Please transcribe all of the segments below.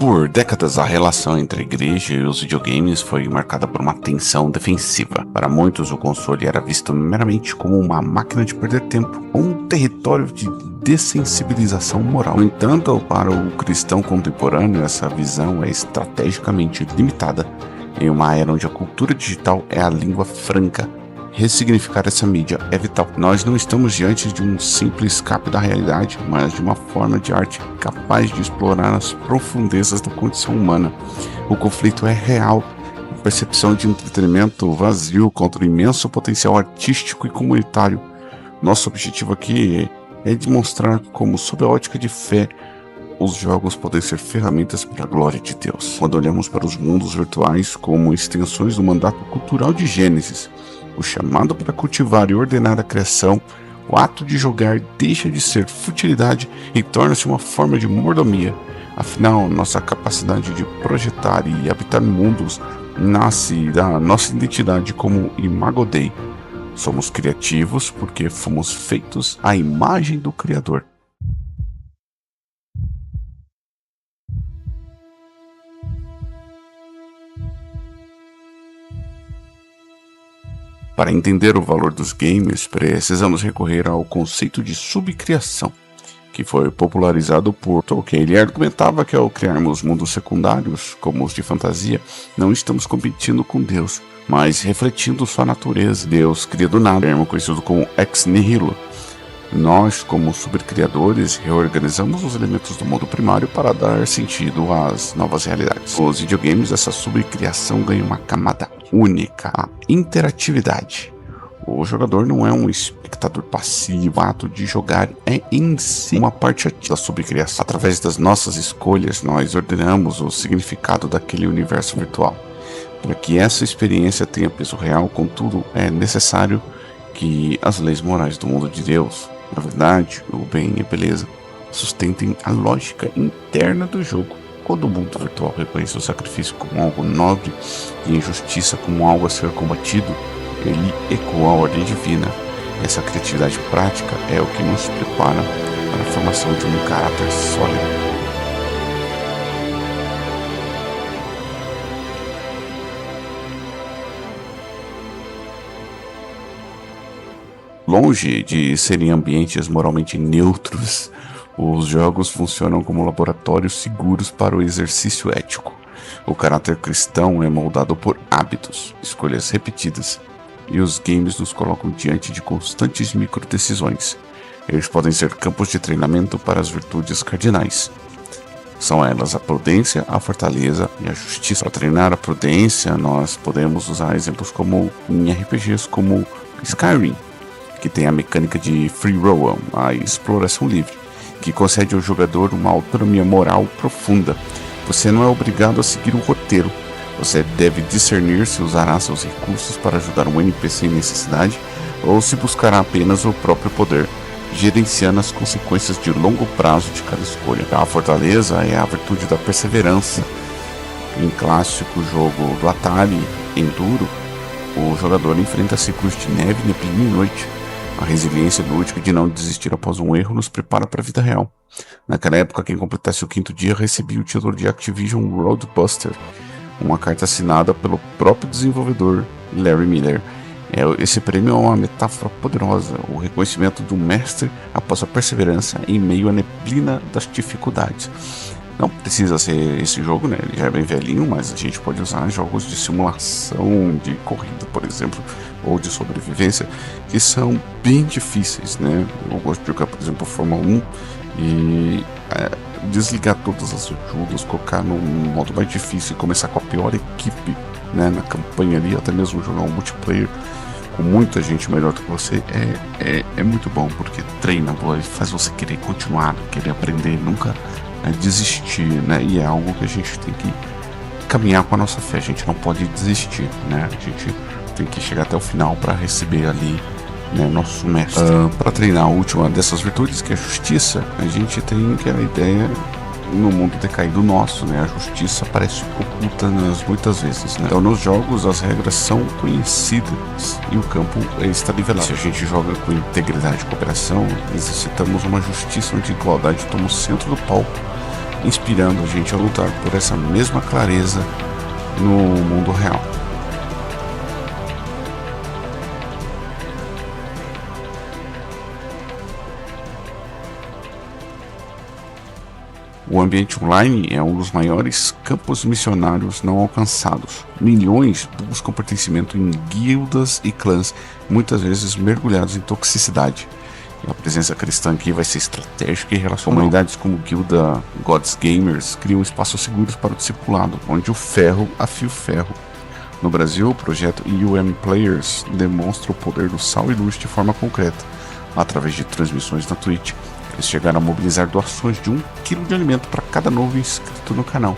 Por décadas, a relação entre a igreja e os videogames foi marcada por uma tensão defensiva. Para muitos, o console era visto meramente como uma máquina de perder tempo, ou um território de dessensibilização moral. No entanto, para o cristão contemporâneo, essa visão é estrategicamente limitada em uma era onde a cultura digital é a língua franca. Ressignificar essa mídia é vital. Nós não estamos diante de um simples escape da realidade, mas de uma forma de arte capaz de explorar as profundezas da condição humana. O conflito é real. A percepção de entretenimento vazio contra o imenso potencial artístico e comunitário. Nosso objetivo aqui é demonstrar como, sob a ótica de fé, os jogos podem ser ferramentas para a glória de Deus. Quando olhamos para os mundos virtuais como extensões do mandato cultural de Gênesis, o chamado para cultivar e ordenar a criação, o ato de jogar deixa de ser futilidade e torna-se uma forma de mordomia. Afinal, nossa capacidade de projetar e habitar mundos nasce da nossa identidade como Imago Dei. Somos criativos porque fomos feitos à imagem do Criador. Para entender o valor dos games, precisamos recorrer ao conceito de subcriação, que foi popularizado por Tolkien. Ele argumentava que ao criarmos mundos secundários, como os de fantasia, não estamos competindo com Deus, mas refletindo sua natureza. Deus cria do nada, termo conhecido como ex nihilo. Nós, como supercriadores, reorganizamos os elementos do mundo primário para dar sentido às novas realidades. Nos videogames, essa subcriação ganha uma camada única, a interatividade. O jogador não é um espectador passivo, o ato de jogar é em si uma parte ativa da subcriação. Através das nossas escolhas, nós ordenamos o significado daquele universo virtual. Para que essa experiência tenha peso real, contudo, é necessário que as leis morais do mundo de Deus, a verdade, o bem e a beleza, sustentem a lógica interna do jogo. Quando o mundo virtual reconhece o sacrifício como algo nobre e a injustiça como algo a ser combatido, ele ecoa a ordem divina. Essa criatividade prática é o que nos prepara para a formação de um caráter sólido. Longe de serem ambientes moralmente neutros, os jogos funcionam como laboratórios seguros para o exercício ético. O caráter cristão é moldado por hábitos, escolhas repetidas, e os games nos colocam diante de constantes microdecisões. Eles podem ser campos de treinamento para as virtudes cardinais. São elas a prudência, a fortaleza e a justiça. Para treinar a prudência, nós podemos usar exemplos como em RPGs como Skyrim, que tem a mecânica de free roam, a exploração livre, que concede ao jogador uma autonomia moral profunda. Você não é obrigado a seguir um roteiro. Você deve discernir se usará seus recursos para ajudar um NPC em necessidade ou se buscará apenas o próprio poder, gerenciando as consequências de longo prazo de cada escolha. A fortaleza é a virtude da perseverança. Em clássico jogo do Atari, Enduro, o jogador enfrenta ciclos de neve, neblina e noite. A resiliência lúdica de não desistir após um erro nos prepara para a vida real. Naquela época, quem completasse o 5º dia recebia o título de Activision Roadbuster, uma carta assinada pelo próprio desenvolvedor Larry Miller. Esse prêmio é uma metáfora poderosa, o reconhecimento do mestre após a perseverança em meio à neblina das dificuldades. Não precisa ser esse jogo, né? Ele já é bem velhinho, mas a gente pode usar jogos de simulação, de corrida, por exemplo, ou de sobrevivência, que são bem difíceis, né? Eu gosto de jogar, por exemplo, Fórmula 1 e desligar todas as ajudas, colocar no modo mais difícil e começar com a pior equipe, né, na campanha ali, até mesmo jogar um multiplayer com muita gente melhor do que você, é muito bom, porque treina, faz você querer continuar, querer aprender, nunca desistir, né? E é algo que a gente tem que caminhar com a nossa fé. A gente não pode desistir, né? A gente tem que chegar até o final para receber ali, né, nosso mestre. Para treinar a última dessas virtudes, que é a justiça, a gente tem que a ideia no mundo decaído nosso, né? A justiça parece oculta muitas vezes, né? Então nos jogos as regras são conhecidas e o campo está nivelado. Se a gente joga com integridade e cooperação, exercitamos uma justiça onde a igualdade toma o centro do palco inspirando a gente a lutar por essa mesma clareza no mundo real. O ambiente online é um dos maiores campos missionários não alcançados. Milhões buscam pertencimento em guildas e clãs, muitas vezes mergulhados em toxicidade. E a presença cristã aqui vai ser estratégica e relacional. Comunidades como Guilda Gods Gamers criam espaços seguros para o discipulado, onde o ferro afia o ferro. No Brasil, o projeto UM Players demonstra o poder do sal e luz de forma concreta, através de transmissões na Twitch. Eles chegaram a mobilizar doações de 1 kg de alimento para cada novo inscrito no canal.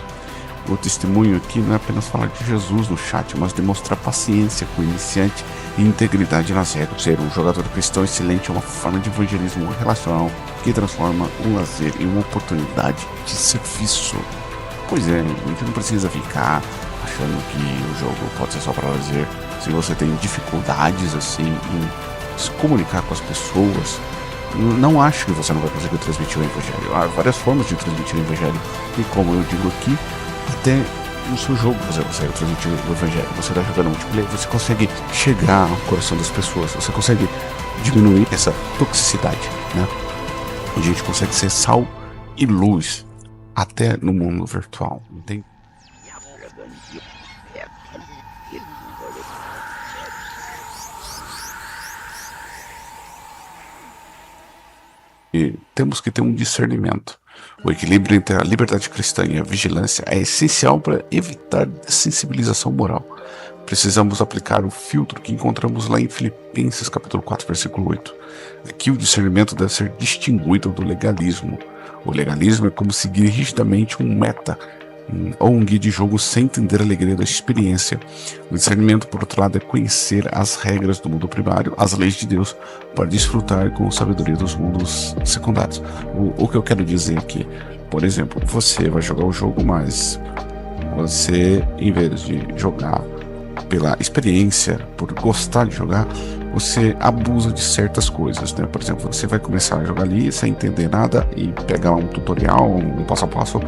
O testemunho aqui não é apenas falar de Jesus no chat, mas demonstrar paciência com o iniciante e integridade nas regras. Ser um jogador cristão excelente é uma forma de evangelismo relacional que transforma um lazer em uma oportunidade de serviço. Pois é, a gente não precisa ficar achando que o jogo pode ser só para lazer. Se você tem dificuldades assim em se comunicar com as pessoas, não acho que você não vai conseguir transmitir o evangelho. Há várias formas de transmitir o evangelho. E como eu digo aqui, até no seu jogo você consegue transmitir o evangelho. Você está jogando multiplayer, você consegue chegar ao coração das pessoas. Você consegue diminuir essa toxicidade, né? A gente consegue ser sal e luz até no mundo virtual, entende? E temos que ter um discernimento. O equilíbrio entre a liberdade cristã e a vigilância é essencial para evitar sensibilização moral. Precisamos aplicar o filtro que encontramos lá em Filipenses capítulo 4, versículo 8. Aqui o discernimento deve ser distinguido do legalismo. O legalismo é como seguir rigidamente um meta ou um guia de jogo sem entender a alegria da experiência. O discernimento, por outro lado, é conhecer as regras do mundo primário, as leis de Deus, para desfrutar com a sabedoria dos mundos secundários. O que eu quero dizer aqui, por exemplo, você vai jogar o jogo, mas você, em vez de jogar pela experiência, por gostar de jogar, você abusa de certas coisas, né? Por exemplo, você vai começar a jogar ali sem entender nada e pegar um tutorial, um passo a passo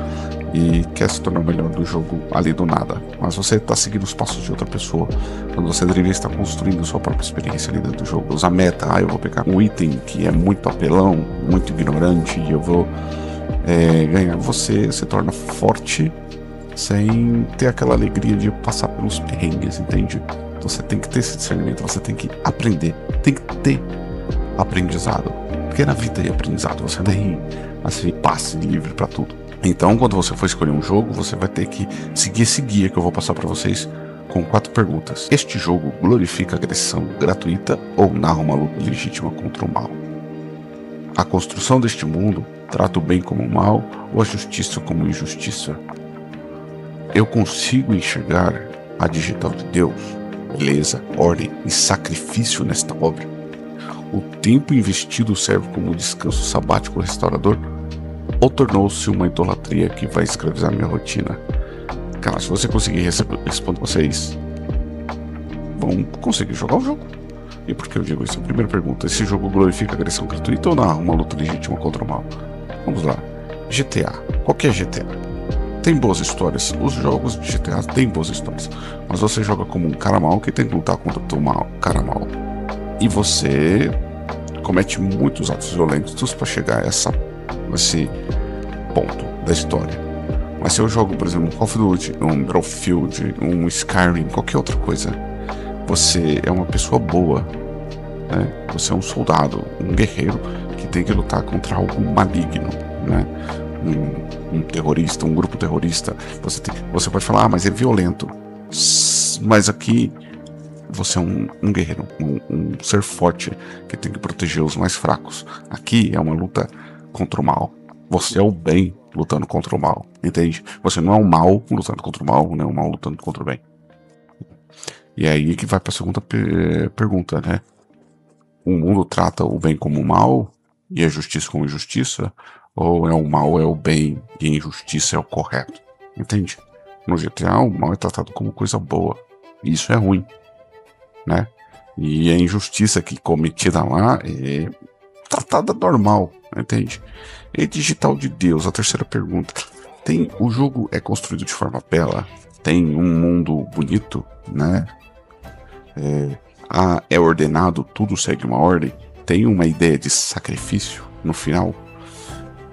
e quer se tornar melhor do jogo ali do nada, mas você está seguindo os passos de outra pessoa, quando você deveria estar construindo sua própria experiência ali dentro do jogo. Usar meta, eu vou pegar um item que é muito apelão, muito ignorante e eu vou ganhar. Você se torna forte sem ter aquela alegria de passar pelos perrengues, entende? Você tem que ter esse discernimento, você tem que aprender, tem que ter aprendizado, porque na vida é aprendizado, você tem assim, passe livre para tudo. Então, quando você for escolher um jogo, você vai ter que seguir esse guia que eu vou passar para vocês com 4 perguntas. Este jogo glorifica a agressão gratuita ou narra uma luta legítima contra o mal? A construção deste mundo trata o bem como o mal ou a justiça como injustiça? Eu consigo enxergar a digital de Deus, beleza, ordem e sacrifício nesta obra? O tempo investido serve como descanso sabático restaurador? Ou tornou-se uma idolatria que vai escravizar minha rotina? Cara, se você conseguir responder, vocês vão conseguir jogar o jogo. E por que eu digo isso? A primeira pergunta: esse jogo glorifica a agressão gratuita ou narra uma luta legítima contra o mal? Vamos lá. GTA. Qualquer GTA tem boas histórias. Os jogos de GTA têm boas histórias. Mas você joga como um cara mal que tem que lutar contra o cara mal. E você comete muitos atos violentos para chegar a esse ponto da história. Mas se eu jogo, por exemplo, um Call of Duty, um Battlefield, um Skyrim, qualquer outra coisa, você é uma pessoa boa, né? Você é um soldado, um guerreiro que tem que lutar contra algo maligno, né? Um terrorista, um grupo terrorista. Você pode falar, mas é violento. Mas aqui você é um guerreiro, um ser forte que tem que proteger os mais fracos. Aqui é uma luta contra o mal. Você é o bem lutando contra o mal, entende? Você não é o mal lutando contra o mal, não é o mal lutando contra o bem. E é aí que vai para a segunda pergunta, né? O mundo trata o bem como o mal e a justiça como injustiça? Ou é o mal é o bem e a injustiça é o correto? Entende? No GTA o mal é tratado como coisa boa. E isso é ruim, né? E a injustiça que cometida lá é tratada normal, entende? E digital de Deus, a terceira pergunta. O jogo é construído de forma bela, tem um mundo bonito, né? É ordenado, tudo segue uma ordem, tem uma ideia de sacrifício no final.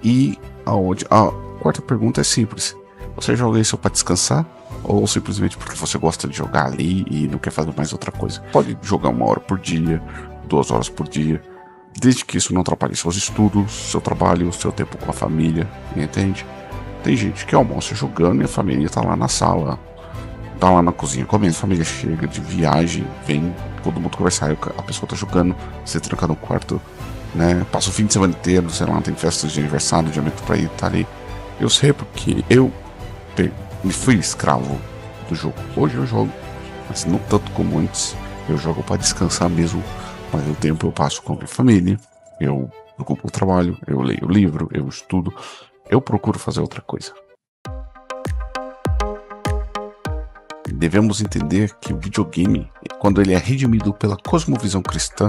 E a quarta pergunta é simples: você joga isso para descansar ou simplesmente porque você gosta de jogar ali e não quer fazer mais outra coisa? Pode jogar 1 hora por dia, 2 horas por dia, desde que isso não atrapalhe seus estudos, seu trabalho, seu tempo com a família, entende? Tem gente que almoça jogando e a família tá lá na sala, tá lá na cozinha comendo, a família chega de viagem, vem, todo mundo conversar, a pessoa tá jogando, você tranca no quarto, né? Passa o fim de semana inteiro, sei lá, tem festas de aniversário, de amigo pra ir, tá ali. Eu sei porque eu me fui escravo do jogo. Hoje eu jogo, mas não tanto como antes. Eu jogo para descansar mesmo, mas o tempo eu passo com a minha família, eu ocupo o trabalho, eu leio livro, eu estudo, eu procuro fazer outra coisa. Devemos entender que o videogame, quando ele é redimido pela cosmovisão cristã,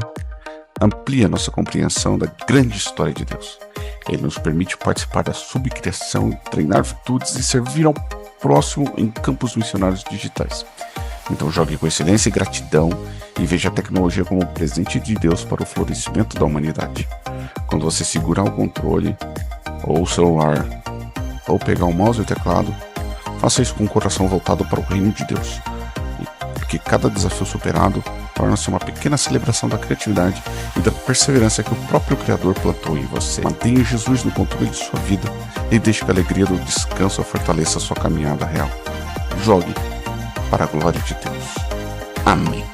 amplia nossa compreensão da grande história de Deus. Ele nos permite participar da subcriação, treinar virtudes e servir ao próximo em campos missionários digitais. Então jogue com excelência e gratidão e veja a tecnologia como um presente de Deus para o florescimento da humanidade. Quando você segurar o controle, ou o celular, ou pegar o mouse e o teclado, faça isso com o coração voltado para o reino de Deus. Porque cada desafio superado torna-se uma pequena celebração da criatividade e da perseverança que o próprio Criador plantou em você. Mantenha Jesus no controle de sua vida e deixe que a alegria do descanso fortaleça a sua caminhada real. Jogue para a glória de Deus. Amém.